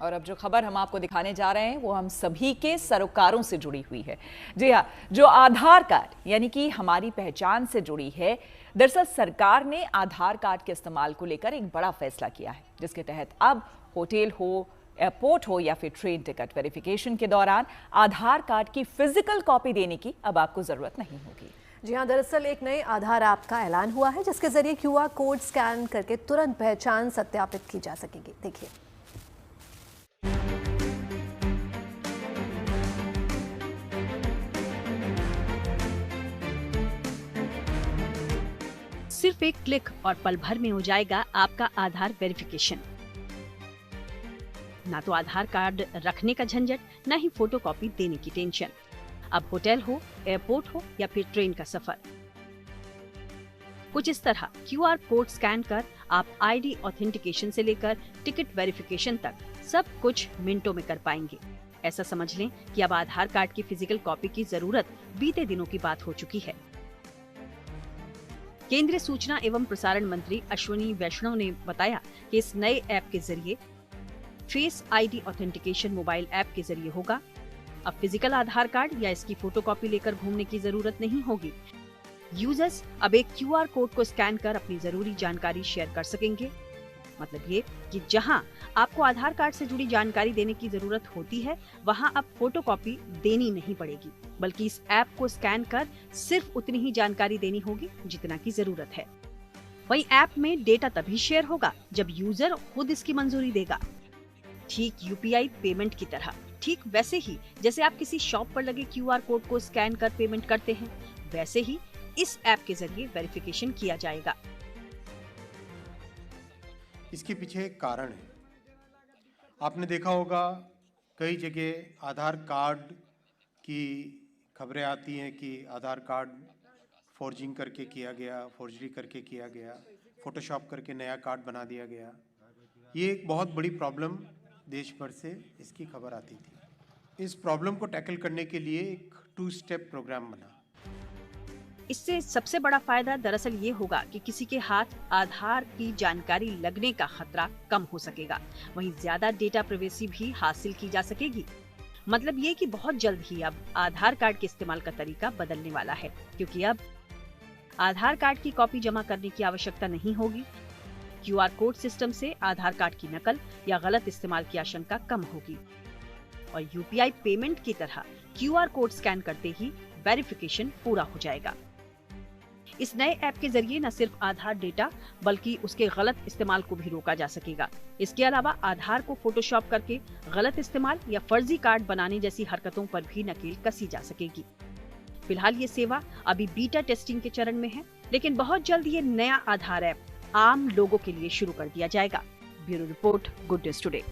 और अब जो खबर हम आपको दिखाने जा रहे हैं वो हम सभी के सरोकारों से जुड़ी हुई है। जी हाँ, जो आधार कार्ड यानी कि हमारी पहचान से जुड़ी है। दरअसल सरकार ने आधार कार्ड के इस्तेमाल को लेकर एक बड़ा फैसला किया है, जिसके तहत अब होटल हो, एयरपोर्ट हो या फिर ट्रेन टिकट वेरिफिकेशन के दौरान आधार कार्ड की फिजिकल कॉपी देने की अब आपको जरूरत नहीं होगी। जी हाँ, दरअसल एक नए आधार ऐप का ऐलान हुआ है, जिसके जरिए क्यूआर कोड स्कैन करके तुरंत पहचान सत्यापित की जा सकेगी। देखिए, सिर्फ एक क्लिक और पल भर में हो जाएगा आपका आधार वेरिफिकेशन। ना तो आधार कार्ड रखने का झंझट, ना ही फोटोकॉपी देने की टेंशन। अब होटल हो, एयरपोर्ट हो या फिर ट्रेन का सफर, कुछ इस तरह क्यूआर कोड स्कैन कर आप आईडी ऑथेंटिकेशन से लेकर टिकट वेरिफिकेशन तक सब कुछ मिनटों में कर पाएंगे। ऐसा समझ लें कि अब आधार कार्ड की फिजिकल कॉपी की जरूरत बीते दिनों की बात हो चुकी है। केंद्रीय सूचना एवं प्रसारण मंत्री अश्विनी वैष्णव ने बताया कि इस नए ऐप के जरिए face ID authentication mobile app के जरिए होगा। अब फिजिकल आधार कार्ड या इसकी फोटोकॉपी लेकर घूमने की जरूरत नहीं होगी। यूजर्स अब एक क्यूआर कोड को स्कैन कर अपनी जरूरी जानकारी शेयर कर सकेंगे। मतलब ये कि जहां आपको आधार कार्ड से जुड़ी जानकारी देने की जरूरत होती है, वहां अब फोटोकॉपी देनी नहीं पड़ेगी, बल्कि इस ऐप को स्कैन कर सिर्फ उतनी ही जानकारी देनी होगी जितना की जरूरत है। वहीं ऐप में डेटा तभी शेयर होगा जब यूजर खुद इसकी मंजूरी देगा। ठीक यूपीआई पेमेंट की तरह, ठीक वैसे ही जैसे आप किसी शॉप पर लगे क्यूआर कोड को स्कैन कर पेमेंट करते हैं, वैसे ही इस ऐप के जरिए वेरिफिकेशन किया जाएगा। इसके पीछे एक कारण है। आपने देखा होगा कई जगह आधार कार्ड की खबरें आती हैं कि आधार कार्ड फॉर्जिंग करके किया गया, फॉर्जरी करके किया गया, फोटोशॉप करके नया कार्ड बना दिया गया। ये एक बहुत बड़ी प्रॉब्लम देश भर से इसकी खबर आती थी। इस प्रॉब्लम को टैकल करने के लिए एक 2 स्टेप प्रोग्राम बना। इससे सबसे बड़ा फायदा दरअसल ये होगा कि किसी के हाथ आधार की जानकारी लगने का खतरा कम हो सकेगा। वहीं ज्यादा डेटा प्राइवेसी भी हासिल की जा सकेगी। मतलब ये कि बहुत जल्द ही अब आधार कार्ड के इस्तेमाल का तरीका बदलने वाला है, क्योंकि अब आधार कार्ड की कॉपी जमा करने की आवश्यकता नहीं होगी। क्यूआर कोड सिस्टम से आधार कार्ड की नकल या गलत इस्तेमाल की आशंका कम होगी। और यूपीआई पेमेंट की तरह क्यूआर कोड स्कैन करते ही वेरिफिकेशन पूरा हो जाएगा। इस नए ऐप के जरिए न सिर्फ आधार डेटा बल्कि उसके गलत इस्तेमाल को भी रोका जा सकेगा। इसके अलावा आधार को फोटोशॉप करके गलत इस्तेमाल या फर्जी कार्ड बनाने जैसी हरकतों पर भी नकेल कसी जा सकेगी। फिलहाल ये सेवा अभी बीटा टेस्टिंग के चरण में है, लेकिन बहुत जल्द ये नया आधार ऐप आम लोगों के लिए शुरू कर दिया जाएगा। Bureau report, good news today.